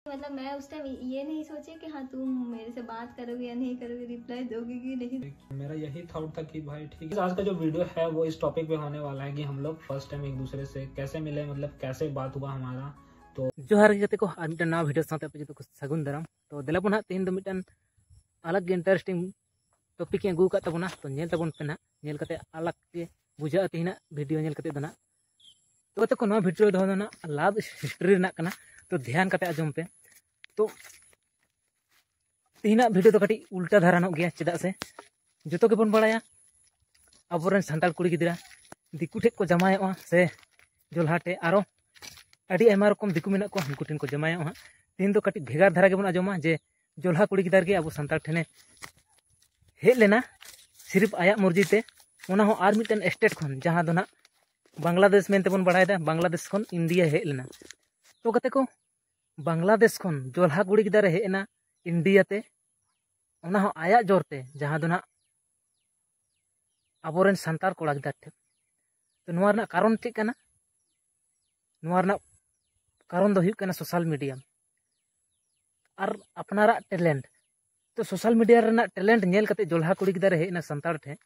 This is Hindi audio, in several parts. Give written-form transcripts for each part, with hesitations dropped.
मतलब मैं उस टाइम ये नहीं सोची कि हाँ तुम मेरे से बात करोगे या नहीं करोगे, रिप्लाई दोगे कि नहीं। मेरा यही थॉट था कि भाई ठीक है, आज का जो वीडियो है वो इस टॉपिक पे होने वाला है कि हम लोग फर्स्ट टाइम एक दूसरे से कैसे मिले, मतलब कैसे बात हुआ हमारा। तो जोहार गे को नवा वीडियो साथ पे जो सगुन दाराम। तो देला बन तीन दो मिटन अलग इंटरेस्टिंग टॉपिक अगू का तबना। तो नेल तबन पे ना नेल कते अलग के बुझा तीना वीडियो नेल कते दना। तो कते को नवा वीडियो दो ना लव हिस्ट्री रना कना। तो ध्यान कते आजम पे। तो तीना वीडियो तो कटी उल्टा धारानो गया चेदा से जो के बन बड़ाया अबोरन सांताल कुड़ी गिदरा दिकु ठेक को जमाया से जोलहाटे आरो अड़ी आयमा रकम दिकु मेना को हंकु ठेन को जमाया हाँ। तीन तो कटी भेगार धारा गेबन आजमा जे जोल्हा कुड़ी गिदार के अब सांताल ठेने हेज लेना सिर्फ आया मर्जी ते ओना हो आर मिटन स्टेट खन जहां दो ना बांग्लादेश मेनते बन बड़ायदा बांग्लादेश खन इंडिया हेज लेना। तो कते को बांग्लादेश खन जोल्हा कुड़ी गिदार हेज ना इंडिया ते ओना हो आया जोरते जहां दो ना अबोरेन सांताल कोड़ा गिदार ठे। तो नोआ रना कारण चेक कना, नोआ रना कारण दो हुयुग कना सोशल मीडिया और अपनारा टैलेंट। तो सोशल मीडिया रना टैलेंट नेल कते जोल्हा कुड़ी गिदार हेज ना सांताल ठे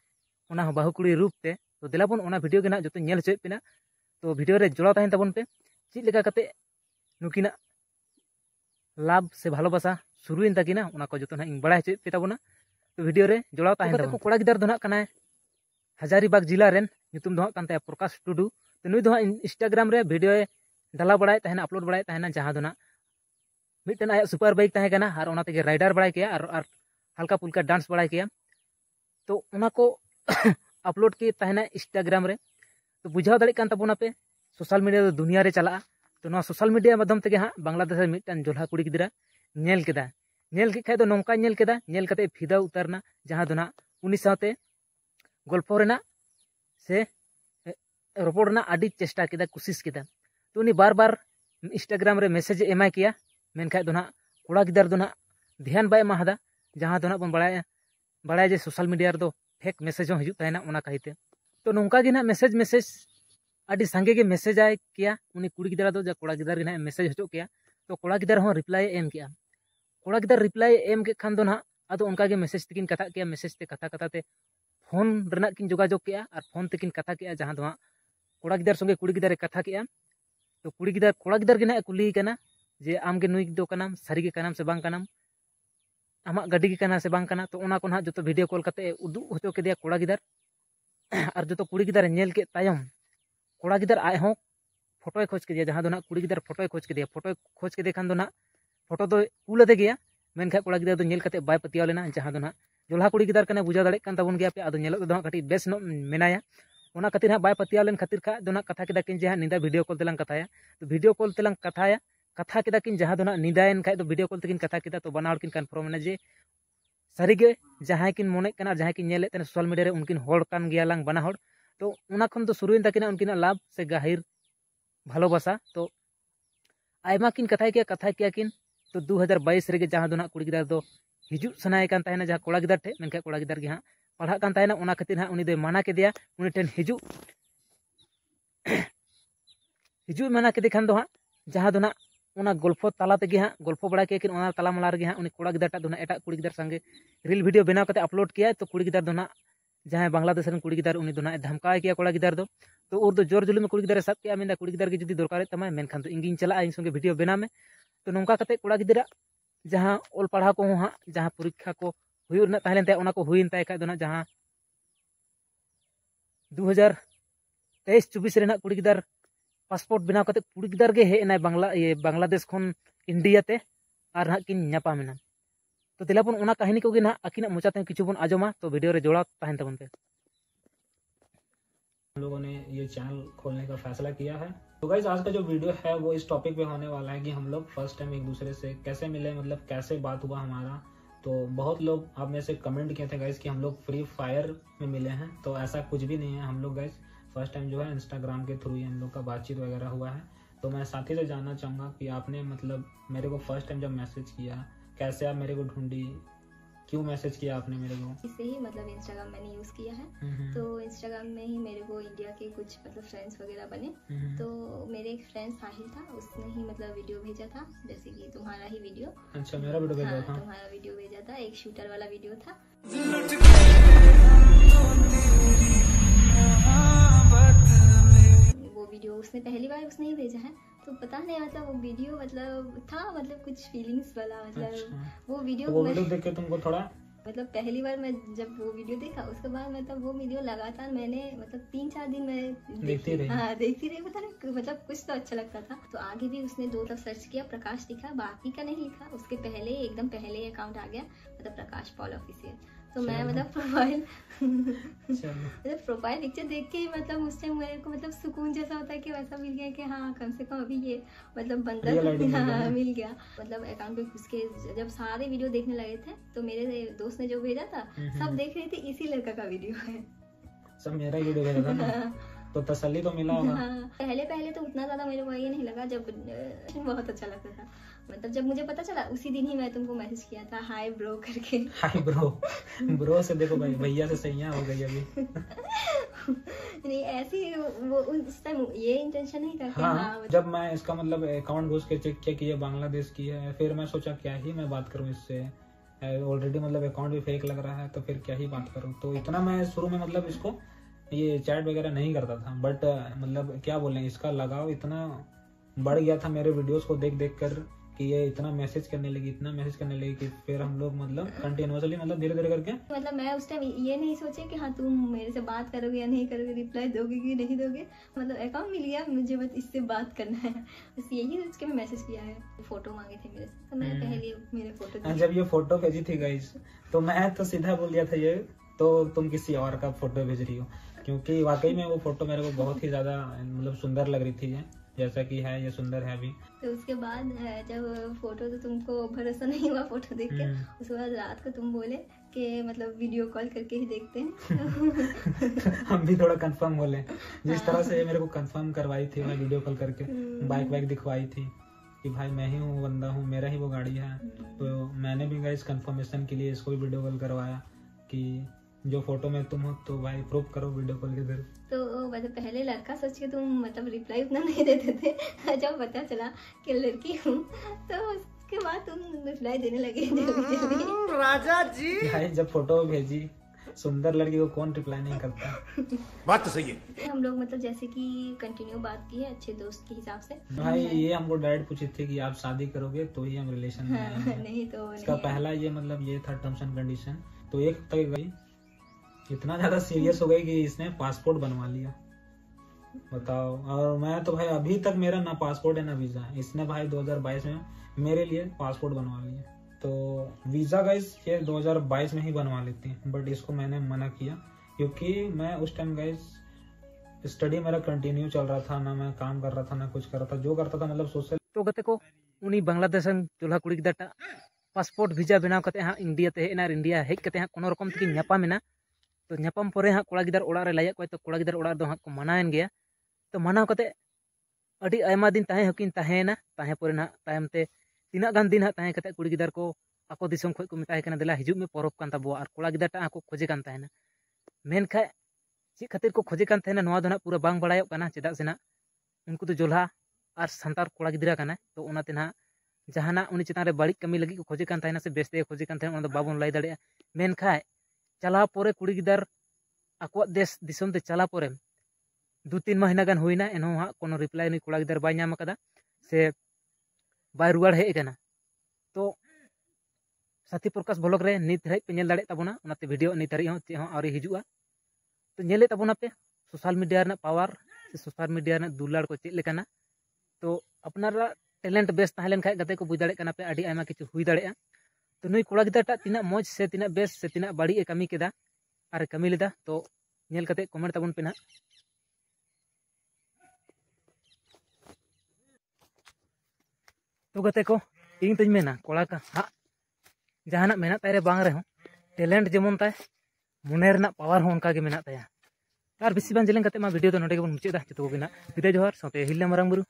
ओना हो बाहु कुड़ी रूप ते। तो देलाबन ओना वीडियो के ना जो नेल होचोय पेना। तो वीडियो रे जोड़ा तहन तबन पे चेक लेका कते नुकिना लाभ से भालोबासा शुरुइन ताकिना ओना को जतो ना इन बड़ा होचोय पे ताबोना। तो वीडियो रे जोड़ा तहन तबन कोड़ा गिदार दो ना कनाय हजारीबाग जिला रेन नितुम दो कान ताया प्रकाश टुडू। तो नुई दो इंस्टाग्राम रे वीडियो डाला बड़ाय तहना अपलोड बड़ाय तहना जहां दो ना मिटन आया सुपर बाइक तहे कना और ओना तेगे राइडर बड़ाय किया और हल्का पुल्का डांस बड़ाय किया। तो ओना को अपलोड के तहना इंस्टाग्राम रे। तो बुझाव दाड़े कान तबोना पे सोशल मीडिया दुनिया रे चला। तो नोआ सोशल मीडिया माध्यम तेगे हाँ बांग्लादेश रे मिटन जोल्हा कुड़ी गिदरा नेल केदा। नेल के खाय दो नोंका नेल केदा, नेल कते फिदा उतारना जहां दो ना उनी साथे गल्पो रेना से रोपड़ रेना आडी चेष्टा केदा कोशिश केदा। तो उनी बार बार इंस्टाग्राम रे मैसेज एमाय किया मेनखाय दो ना कोड़ा गिदार दो ना ध्यान बाय एमा हदा जहां दो ना बन बड़ाय जे सोशल मीडिया रे दो फेक मैसेज हो हिजुग ताहेना ओना कहिते। तो नोंका गे ना मैसेज आडी संगे गे मैसेज आय किया उनी कुड़ी गिदार दो जा कोड़ा गिदार गे ना मैसेज होचो किया। तो कोड़ा गिदार हो रिप्लाई एम किया। कोड़ा गिदार रिप्लाई एम के खान दो ना आदो उनका गे मैसेज तेकिन कथा किया। मैसेज ते कथा कथा ते फोन रेना किन जोगाजोग किया और फोन तेकिन कथा किया जहां दो हाँ कोड़ा गिदार संगे कुड़ी गिदार कथा किया। तो कुड़ी गिदार कोड़ा गिदार गे ना कुली कना जे आमगे नुई दो कनाम सारी गे कनाम से बांग कनाम आमा गाड़ी के कना से बांग कना। तो ओना को ना जो वीडियो कॉल करते उदुग होचो केदिया कोड़ा गिदार और जो कुड़ी गिदार नेल के तायम कोड़ा गिदार आय हो फोटो खोज के दिया जहां दो ना कुड़ी गिदार फोटो खोज के दिया। फोटो खोज के दे खान दो ना फोटो दो कूलते गया मेनखा कोड़ा गिदार दो नेल कते बाय पतियाव लेना जहां दो ना जोल्हा कुड़ी गिदार कने बुझा दाड़े कान ताबन गया पे। आदो नेलत दो कटी बेस नो मेनाया ओना खातिर हाँ बाय पतियाव लेन खातिर खा दो ना कथा केदा किन जे हाँ निदा वीडियो कॉल तेलांग कथाया। तो वीडियो कॉल तेलांग कथाया कथा केदा किन जहां दो ना निदायन खाय दो वीडियो कॉल तेकिन कथा केदा। तो बना हड़ किन कन्फर्म ना जे सारी गे जहां किन मोने कना जहां किन नेले तने सोशल मीडिया रे उनकिन होड़ कान गया लांग बना हड़। तो ओना खन तो शुरुइन ताकिना उनकिना लाभ से गाहिर भालोबासा। तो आयमा किन कथा किया किन। तो 2022 रे जहां दो ना कुड़ी गिदार दो हिजुग सनाय कान ताहेना जहां कोड़ा गिदार ठे मेनखा कोड़ा गिदार गे हाँ पढ़ा कान ताहेना ओना खातिर हाँ उनी दो माना केदिया उनी ठेन हिजुग माना केदे खान दो हाँ जहां दो ना ओना गल्पो ताला तेगे हाँ गल्पो बड़ा किया किन ओना ताला माला रे हाँ उनी कोड़ा गिदार टा दो ना एटा कुड़ी गिदार संगे रील वीडियो बनाव कते अपलोड किया। तो कुड़ी गिदार दो ना जहां बांग्लादेश रन कुड़ी गिदार उनी दो ना धमका किया कोड़ा गिदार दो। तो उर दो जोर जुलुम में कुड़ी गिदार साब किया मेंदा कुड़ी गिदार गे जुदी दरकार तमाय मेनखान तो इंगिन चला इन संगे वीडियो बना में। तो नोंका कते कोड़ा गिदार जहां ओल पढ़ा को हाँ जहां परीक्षा को हुयुर ना ताहलेन ताय ओना को हुइन ताय खाय दो ना जहां 2023-24 रेना कुड़ी गिदार पासपोर्ट बनाव कते कुड़ी गिदार गे हे ना बांग्लादेश खन इंडिया ते और हाँ किन न्यापामेना। तो दिलाबन ओना कहानी को गे ना आकिना मोचाते किछु बन आजमा। तो वीडियो रे जोड़ा तहन तबन पे हम लोगों ने ये चैनल खोलने का फैसला किया है। तो गाइस आज का जो वीडियो है वो इस टॉपिक पे होने वाला है कि हम लोग फर्स्ट टाइम एक दूसरे से कैसे मिले, मतलब कैसे बात हुआ हमारा। तो बहुत लोग आप में से कमेंट किए थे गाइस कि हम लोग फ्री फायर में मिले हैं। तो ऐसा कुछ भी नहीं है। हम लोग गाइस फर्स्ट टाइम जो है इंस्टाग्राम के थ्रू ही हम लोग का बातचीत वगैरह हुआ है। तो मैं साथी से जानना चाहूँगा कि आपने मतलब मेरे को फर्स्ट टाइम जब मैसेज किया कैसे आप मेरे को ढूंढी, क्यों मैसेज किया आपने मेरे को? इससे ही मतलब इंस्टाग्राम मैंने यूज़ किया है, तो इंस्टाग्राम में ही मेरे को इंडिया के कुछ मतलब फ्रेंड्स वगैरह बने। तो मेरे एक फ्रेंड साहिल था, उसने ही मतलब वीडियो भेजा था, जैसे कि तुम्हारा ही वीडियो। अच्छा, मेरा वीडियो भेजा था? तुम्हारा वीडियो भेजा था, एक शूटर वाला वीडियो था। वो वीडियो उसने पहली बार उसने ही भेजा है, तो पता नहीं मतलब वो वीडियो मतलब था मतलब कुछ फीलिंग्स वाला मतलब। अच्छा। वो वीडियो देख के तुमको थोड़ा मतलब पहली बार मैं जब वो वीडियो देखा, उसके बाद मतलब वो वीडियो लगातार मैंने मतलब 3-4 दिन मैं देखती रही। हाँ देखती रही, पता नहीं मतलब कुछ तो अच्छा लगता था। तो आगे भी उसने 2 तब सर्च किया, प्रकाश लिखा, बाकी का नहीं लिखा। उसके पहले एकदम पहले अकाउंट आ गया मतलब प्रकाश पॉल ऑफिशियल। तो मैं मतलब प्रोफाइल पिक्चर देख के मतलब उस टाइम मेरे को मतलब सुकून जैसा होता है कि वैसा मिल गया कि हाँ कम से कम अभी ये मतलब बंदा मिल गया। मतलब अकाउंट पे घुस के जब सारे वीडियो देखने लगे थे, तो मेरे दोस्त ने जो भेजा था सब देख रहे थे, इसी लड़का का वीडियो है, सब मेरा ही वीडियो भेजा था ना। तो तसल्ली तो मिला होगा। हाँ, पहले तो उतना ज्यादा मेरे को ये नहीं लगा, जब बहुत अच्छा लगता था। मतलब जब मुझे पता चला उसी दिन ही मैं तुमको मैसेज किया था, हाय ब्रो करके। हाय ब्रो, ब्रो से देखो भाई भैया से सैया हो गई अभी। नहीं ऐसी वो उस टाइम ये इंटेंशन नहीं था। हाँ, जब मैं इसका मतलब अकाउंट घुस के चेक किया कि ये बांग्लादेश की है, फिर मैं सोचा क्या ही मैं बात करूं इससे, ऑलरेडी मतलब अकाउंट भी फेक लग रहा है, तो फिर क्या ही बात करूं। तो इतना मैं शुरू में मतलब इसको ये चैट वगैरह नहीं करता था, बट मतलब क्या बोलें, इसका लगाव इतना बढ़ गया था मेरे वीडियोस को देख देख कर कि ये इतना मैसेज करने लगी कि फिर हम लोग मतलब कंटिन्यूअसली मतलब धीरे धीरे करके मतलब मैं उस टाइम ये नहीं सोचे कि हाँ तुम मेरे से बात करोगे या नहीं करोगे, रिप्लाई दोगे कि नहीं दोगे। मतलब अकाउंट मिल गया, मुझे बस इससे बात करना है, बस यही सोच के मैं मैसेज किया है। फोटो मांगे थे मेरे से, तो मैंने पहले मेरे फोटो जब ये फोटो भेजी थी गाइस, तो मैं तो सीधा बोल दिया था ये तो तुम किसी और का फोटो भेज रही हो, क्योंकि वाकई में वो फोटो मेरे को बहुत ही ज्यादा मतलब सुंदर लग रही थी, जैसा कि है ये सुंदर है अभी। तो उसके बाद जब फोटो तो तुमको भरोसा नहीं हुआ फोटो देख के, उसके बाद रात को तुम बोले कि मतलब वीडियो कॉल करके ही देखते हैं। हम भी थोड़ा कंफर्म बोले, जिस तरह से मेरे को कंफर्म करवाई थी मैं वीडियो कॉल करके, बाइक दिखवाई थी कि भाई मैं ही हूँ, बंदा हूँ, मेरा ही वो गाड़ी है। तो मैंने भी गाइस कंफर्मेशन के लिए इसको भी वीडियो कॉल करवाया कि जो फोटो में तुम हो तो भाई प्रूफ करो वीडियो कॉल के थ्रू। तो मतलब पहले लड़का सोच के तुम मतलब रिप्लाई उतना नहीं देते थे, जब पता चला कि लड़की हूँ तो उसके बाद तुम रिप्लाई देने लगे जल्दी। राजा जी भाई जब फोटो भेजी सुंदर लड़की को कौन रिप्लाई नहीं करता। बात तो सही है। हम लोग मतलब जैसे कि कंटिन्यू बात की है अच्छे दोस्त के हिसाब से। भाई ये हमको डायरेक्ट पूछे थे कि आप शादी करोगे तो ही हम रिलेशन में आएंगे। नहीं तो इसका पहला ये मतलब ये था टर्म्स एंड कंडीशन। तो एक तक गई, इतना ज्यादा सीरियस हो गई कि इसने पासपोर्ट बनवा लिया, बताओ। और मैं तो भाई अभी तक मेरा ना पासपोर्ट है ना वीजा। इसने भाई 2022 में मेरे लिए पासपोर्ट बनवा लिया। तो वीजा गाइस ये 2022 में ही बनवा लेती है, बट इसको मैंने मना किया क्योंकि मैं उस टाइम गाइस स्टडी मेरा कंटिन्यू चल रहा था, ना मैं काम कर रहा था ना कुछ कर रहा था, जो करता था मतलब सोशल। तो गते को उनी बांग्लादेश चूल्हा कुड़ी गिदाटा पासपोर्ट वीजा बनाव कते हाँ इंडिया ते हेना, इंडिया हेज कते हाँ कोनो रकम तक ᱧᱟᱯᱟᱢᱮᱱᱟ। तो ᱧᱟᱯᱟᱢ परे हाँ कोड़ा गिदार ओड़ा रे लायक कोई, तो कोड़ा गिदार ओड़ा दो हाँ को मनाएन गया। तो मनाव कते अड़ी आयमा दिन ताहे हकिन ताहेना, ताहे परे ना तायम ते तीना गान दिन हाँ ताहे कते कुड़ी गिदार को आको दिसम खोज को मेताय कना देला हिजुग में परब कान ताबुआ। और कोड़ा गिदार टा को खोजे कान ताहेना, मेनखा चे खातिर को खोजे कान ताहेना नोआ दो ना पूरा बांग बड़ायोग काना। चेदा से ना उनको तो जोल्हा और संतार कोड़ा गिदरा काना। तो ओनाते ना जहाना उनी चितान रे बाड़ी कमी लगी को खोजे कान ताहेना से बेस्ते खोजे कान ताहेना, ओना दो बाबन लाई दाड़ेया। मेनखा चला परे कुड़ी गिदार आको देश दिसम ते चला परे 2-3 महीना गान हुईना, एनहो हाँ कोनो रिप्लाई नहीं कोड़ा गिदार बाय नाम कदा से बाय रुवाड़ हेज काना। तो साथी प्रकाश ब्लॉग रे नित हेज पे नेल दाड़े ताबोना, ओनाते वीडियो नित हारी हों चे हों आउरी हिजुआ। तो नेले ताबोना पे सोशल मीडिया रे पावर से सोशल मीडिया रे दुलाड़ को चेक लेकाना। तो अपनारा टैलेंट बेस ताहें खाय गते को बुझ दाड़े काना पे आडी आयमा किछु हुई दाड़ेया। तो नुई कोड़ा गिदारटा तिना मौज से तिना बेस से तिना बाड़ी ए कमी केदा और कमी लेदा। तो नेल कते कमेंट ताबोन पे ना। तो गते को इन तज मेना कोड़ा का हाँ जहाना मेना तारे बांग रे हो टैलेंट जेमन ताय मने रेना पावर हो उनका के मेना ताया। और बेसी बान जेलें कते मा वीडियो तो नोडे के बन मुचादा जतो को बिना विदाय जोहार साथे हिल्ला मारांग बुरु।